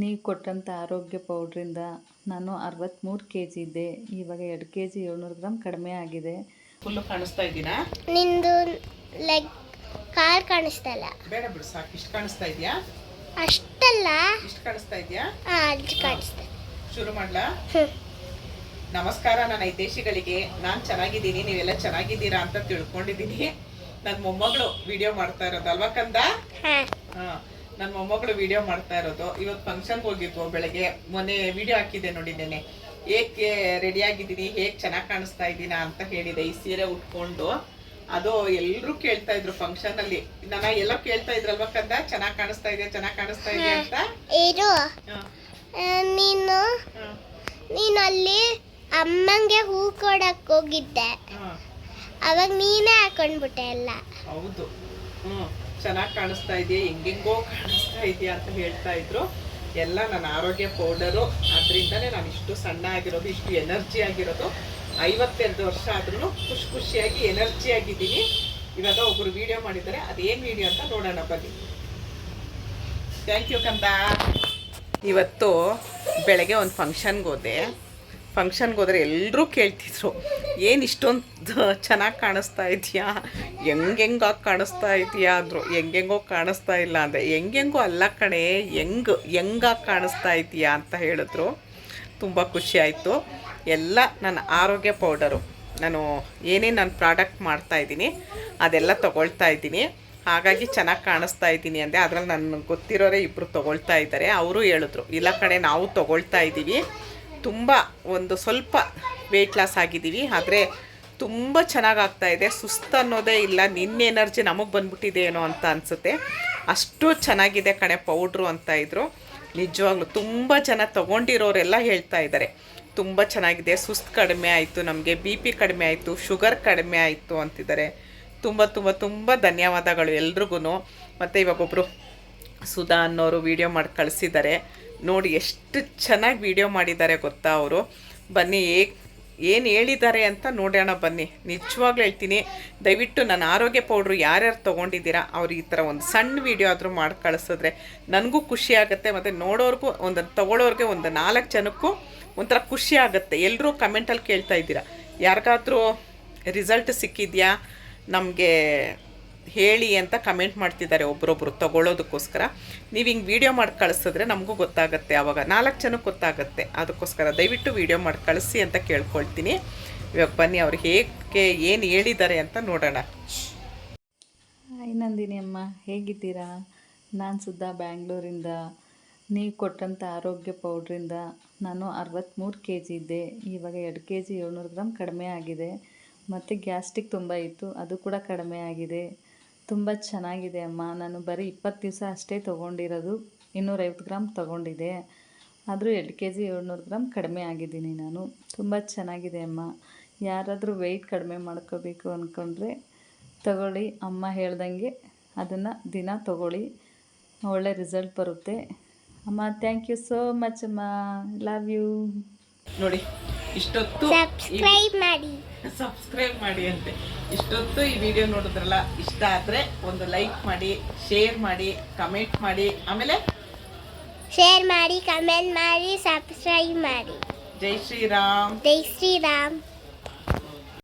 ನೀವು ಕೊಟ್ಟಂಥ ಆರೋಗ್ಯ ಪೌಡ್ರಿಂದ ನಾನು 63 kg ಇದ್ದೆ. ಇವಾಗ 2 kg 700 ಗ್ರಾಮ್ ಕಡಿಮೆ ಆಗಿದೆ. ಫುಲ್ಲು ಕಾಣಿಸ್ತಾ ಇದ್ದೀನಾ? ನಿಂದು ಲೈಕ್ ಕಾರ್ ಕಾಣಿಸ್ತಾ ಇಲ್ಲ. ಬೇಡ ಬಿಡು ಸಾಕು. ಇಷ್ಟು ಕಾಣಿಸ್ತಾ ಇದೆಯಾ? ಅಷ್ಟಲ್ಲ. ಇಷ್ಟು ಕಾಣಿಸ್ತಾ ಇದೆಯಾ? ಅಷ್ಟು ಕಾಣಿಸ್ತಾ. ಶುರು ಮಾಡ್ಲಾ? ನಮಸ್ಕಾರ ನನ್ನ ಹಿತೈಷಿಗಳಿಗೆ. ನಾನು ಚೆನ್ನಾಗಿದ್ದೀನಿ, ನೀವೆಲ್ಲ ಚೆನ್ನಾಗಿದ್ದೀರಾ ಅಂತ ತಿಳ್ಕೊಂಡಿದ್ದೀನಿ. ನನ್ನ ಮೊಮ್ಮಗಳು ವಿಡಿಯೋ ಮಾಡ್ತಾ ಇರೋದು ಅಲ್ವಾ ಕಂದ? ನನ್ನ ಮೊಮ್ಮಗಳು ವಿಡಿಯೋ ಮಾಡ್ತಾ ಇರೋದು. ಇವತ್ತು ಫಂಕ್ಷನ್ಗೆ ಹೋಗಿದ್ವು ಬೆಳಗ್ಗೆ. ಮೊನ್ನೆ ವಿಡಿಯೋ ಹಾಕಿದ್ದೆ ನೋಡಿದ್ದೇನೆ. ಹೇಗೆ ರೆಡಿ ಆಗಿದ್ದೀನಿ, ಹೇಗೆ ಚೆನ್ನಾಗಿ ಕಾಣಿಸ್ತಾ ಇದ್ದೀನಾ ಅಂತ ಹೇಳಿದೆ ಈ ಸೀರೆ ಉಟ್ಕೊಂಡು. ಅದು ಎಲ್ಲರೂ ಕೇಳ್ತಾ ಇದ್ರು ಫಂಕ್ಷನ್ ಅಲ್ಲಿ. ನನ್ನ ಎಲ್ಲ ಕೇಳ್ತಾ ಇದ್ರಲ್ವಾ ಕಂದ, ಚೆನ್ನಾಗಿ ಕಾಣಿಸ್ತಾ ಇದೆ ಚೆನ್ನಾಗಿ ಕಾಣಿಸ್ತಾ ಇದೆ ಅಂತ. ನೀನು ಅಲ್ಲಿ ಅಮ್ಮಂಗೆ ಹೂ ಕೊಡಕ್ ಹೋಗಿದ್ದೆ, ಅವಾಗ ನೀನೇ ಹಾಕೊಂಡ್ಬಿಟ್ಟೆ ಎಲ್ಲ. ಹೌದು, ಚೆನ್ನಾಗಿ ಕಾಣಿಸ್ತಾ ಇದೆಯಾ, ಹೆಂಗೆಂಗೋ ಕಾಣಿಸ್ತಾ ಇದೆಯಾ ಅಂತ ಹೇಳ್ತಾ ಇದ್ರು. ಎಲ್ಲ ನನ್ನ ಆರೋಗ್ಯ ಪೌಡರು, ಅದರಿಂದನೇ ನಾನು ಇಷ್ಟು ಸಣ್ಣ ಆಗಿರೋದು, ಇಷ್ಟು ಎನರ್ಜಿ ಆಗಿರೋದು. 52 ವರ್ಷ ಆದ್ರೂ ಖುಷಿಯಾಗಿ ಎನರ್ಜಿ ಆಗಿದ್ದೀನಿ. ಇವಾಗ ಒಬ್ರು ವಿಡಿಯೋ ಮಾಡಿದ್ದಾರೆ, ಅದೇನು ವಿಡಿಯೋ ಅಂತ ನೋಡೋಣ ಬನ್ನಿ. ಥ್ಯಾಂಕ್ ಯು ಕಂದ. ಇವತ್ತು ಬೆಳಗ್ಗೆ ಒಂದು ಫಂಕ್ಷನ್ಗೆ ಹೋದೆ. ಫಂಕ್ಷನ್ಗೆ ಹೋದರೆ ಎಲ್ಲರೂ ಕೇಳ್ತಿದ್ರು, ಏನು ಇಷ್ಟೊಂದು ಚೆನ್ನಾಗಿ ಕಾಣಿಸ್ತಾ ಇದೆಯಾ, ಹೆಂಗಾಗಿ ಕಾಣಿಸ್ತಾ ಇದೆಯಾ ಅಂದರು. ಹೆಂಗೆಂಗೋ ಕಾಣಿಸ್ತಾ ಇಲ್ಲ ಅಂದರೆ, ಹೆಂಗೆಂಗೋ ಅಲ್ಲ ಕಣೆ, ಹೆಂಗಾಗಿ ಕಾಣಿಸ್ತಾ ಇದೆಯಾ ಅಂತ ಹೇಳಿದ್ರು. ತುಂಬ ಖುಷಿಯಾಯಿತು. ಎಲ್ಲ ನನ್ನ ಆರೋಗ್ಯ ಪೌಡರು, ನಾನು ಏನೇನು ನಾನು ಪ್ರಾಡಕ್ಟ್ ಮಾಡ್ತಾಯಿದ್ದೀನಿ ಅದೆಲ್ಲ ತೊಗೊಳ್ತಾ ಇದ್ದೀನಿ. ಹಾಗಾಗಿ ಚೆನ್ನಾಗಿ ಕಾಣಿಸ್ತಾ ಇದ್ದೀನಿ ಅಂದೆ. ಅದರಲ್ಲಿ ನನಗೆ ಗೊತ್ತಿರೋರೇ ಇಬ್ಬರು ತೊಗೊಳ್ತಾ ಇದ್ದಾರೆ. ಅವರು ಹೇಳಿದ್ರು, ಇಲ್ಲ ಕಡೆ ನಾವು ತೊಗೊಳ್ತಾ ಇದ್ದೀವಿ, ತುಂಬ ಒಂದು ಸ್ವಲ್ಪ ವೆಯ್ಟ್ ಲಾಸ್ ಆಗಿದ್ದೀವಿ, ಆದರೆ ತುಂಬ ಚೆನ್ನಾಗಾಗ್ತಾಯಿದೆ, ಸುಸ್ತು ಅನ್ನೋದೇ ಇಲ್ಲ, ನಿನ್ನ ಎನರ್ಜಿ ನಮಗೆ ಬಂದ್ಬಿಟ್ಟಿದೆ ಏನೋ ಅಂತ ಅನಿಸುತ್ತೆ, ಅಷ್ಟು ಚೆನ್ನಾಗಿದೆ ಕಣೆ ಪೌಡ್ರು ಅಂತ ಇದ್ದರು. ನಿಜವಾಗ್ಲೂ ತುಂಬ ಜನ ತೊಗೊಂಡಿರೋರೆಲ್ಲ ಹೇಳ್ತಾ ಇದ್ದಾರೆ, ತುಂಬ ಚೆನ್ನಾಗಿದೆ, ಸುಸ್ತು ಕಡಿಮೆ ಆಯಿತು, ನಮಗೆ BP ಕಡಿಮೆ ಆಯಿತು, ಶುಗರ್ ಕಡಿಮೆ ಆಯಿತು ಅಂತಿದ್ದಾರೆ. ತುಂಬ ತುಂಬ ತುಂಬ ಧನ್ಯವಾದಗಳು ಎಲ್ರಿಗೂ. ಮತ್ತು ಇವಾಗೊಬ್ಬರು ಸುಧಾ ಅನ್ನೋರು ವೀಡಿಯೋ ಮಾಡಿ ಕಳಿಸಿದ್ದಾರೆ ನೋಡಿ, ಎಷ್ಟು ಚೆನ್ನಾಗಿ ವೀಡಿಯೋ ಮಾಡಿದ್ದಾರೆ ಗೊತ್ತಾ ಅವರು. ಬನ್ನಿ ಏನು ಹೇಳಿದ್ದಾರೆ ಅಂತ ನೋಡೋಣ ಬನ್ನಿ. ನಿಜವಾಗ್ಲೂ ಹೇಳ್ತೀನಿ, ದಯವಿಟ್ಟು ನನ್ನ ಆರೋಗ್ಯ ಪೌಡ್ರು ಯಾರ್ಯಾರು ತೊಗೊಂಡಿದ್ದೀರಾ ಅವ್ರು ಈ ಥರ ಒಂದು ಸಣ್ಣ ವೀಡಿಯೋ ಆದರೂ ಮಾಡಿ ಕಳಿಸಿದ್ರೆ ನನಗೂ ಖುಷಿ ಆಗುತ್ತೆ, ಮತ್ತು ನೋಡೋರ್ಗೂ, ಒಂದು ತೊಗೊಳ್ಳೋರಿಗೆ, ಒಂದು 4 ಜನಕ್ಕೂ ಒಂಥರ ಖುಷಿ ಆಗುತ್ತೆ. ಎಲ್ಲರೂ ಕಮೆಂಟಲ್ಲಿ ಕೇಳ್ತಾ ಇದ್ದೀರಾ, ಯಾರಿಗಾದ್ರೂ ರಿಸಲ್ಟ್ ಸಿಕ್ಕಿದೆಯಾ ನಮಗೆ ಹೇಳಿ ಅಂತ ಕಮೆಂಟ್ ಮಾಡ್ತಿದ್ದಾರೆ ಒಬ್ರೊಬ್ರು ತೊಗೊಳ್ಳೋದಕ್ಕೋಸ್ಕರ. ನೀವು ಹಿಂಗೆ ವೀಡಿಯೋ ಮಾಡಿ ಕಳಿಸಿದ್ರೆ ನಮಗೂ ಗೊತ್ತಾಗುತ್ತೆ, ಆವಾಗ 4 ಜನಕ್ಕೆ ಗೊತ್ತಾಗುತ್ತೆ. ಅದಕ್ಕೋಸ್ಕರ ದಯವಿಟ್ಟು ವೀಡಿಯೋ ಮಾಡಿ ಕಳಿಸಿ ಅಂತ ಕೇಳ್ಕೊಳ್ತೀನಿ. ಇವಾಗ ಬನ್ನಿ ಅವ್ರು ಹೇಗೆ ಏನು ಹೇಳಿದ್ದಾರೆ ಅಂತ ನೋಡೋಣ. ಹಾಯ್ ನಂದಿನಿ ಅಮ್ಮ, ಹೇಗಿದ್ದೀರಾ? ನಾನು ಸುಧಾ ಬ್ಯಾಂಗ್ಳೂರಿಂದ. ನೀವು ಕೊಟ್ಟಂಥ ಆರೋಗ್ಯ ಪೌಡ್ರಿಂದ ನಾನು 63 kg ಇದ್ದೆ. ಇವಾಗ 2 kg 700 ಗ್ರಾಮ್ ಕಡಿಮೆ ಆಗಿದೆ. ಮತ್ತು ಗ್ಯಾಸ್ಟ್ರಿಕ್ ತುಂಬ ಇತ್ತು, ಅದು ಕೂಡ ಕಡಿಮೆ ಆಗಿದೆ. ತುಂಬ ಚೆನ್ನಾಗಿದೆ ಅಮ್ಮ. ನಾನು ಬರೀ 20 ದಿವಸ ಅಷ್ಟೇ ತೊಗೊಂಡಿರೋದು, 250 ಗ್ರಾಮ್ ತೊಗೊಂಡಿದ್ದೆ, ಆದರೂ 2 kg 700 ಗ್ರಾಮ್ ಕಡಿಮೆ ಆಗಿದ್ದೀನಿ ನಾನು. ತುಂಬ ಚೆನ್ನಾಗಿದೆ ಅಮ್ಮ. ಯಾರಾದರೂ ವೆಯ್ಟ್ ಕಡಿಮೆ ಮಾಡ್ಕೋಬೇಕು ಅಂದ್ಕೊಂಡ್ರೆ ತಗೊಳ್ಳಿ, ಅಮ್ಮ ಹೇಳ್ದಂಗೆ ಅದನ್ನು ದಿನ ತಗೊಳ್ಳಿ, ಒಳ್ಳೆ ರಿಸಲ್ಟ್ ಬರುತ್ತೆ ಅಮ್ಮ. ಥ್ಯಾಂಕ್ ಯು ಸೋ ಮಚ್ ಅಮ್ಮ, ಲವ್ ಯು. ನೋಡಿ, ಇಷ್ಟೊತ್ತು ಸಬ್ಸ್ಕ್ರೈಬ್ ಮಾಡಿ ಅಂತೆ. ಇಷ್ಟೊತ್ತು ಈ ವಿಡಿಯೋ ನೋಡಿದ್ರಲ್ಲ, ಇಷ್ಟ ಆದರೆ ಒಂದು ಲೈಕ್ ಮಾಡಿ, ಶೇರ್ ಮಾಡಿ, ಕಮೆಂಟ್ ಮಾಡಿ, ಆಮೇಲೆ ಶೇರ್ ಮಾಡಿ, ಕಮೆಂಟ್ ಮಾಡಿ, ಸಬ್ಸ್ಕ್ರೈಬ್ ಮಾಡಿ. ಜೈ ಶ್ರೀರಾಮ್. ಜೈ ಶ್ರೀರಾಮ್.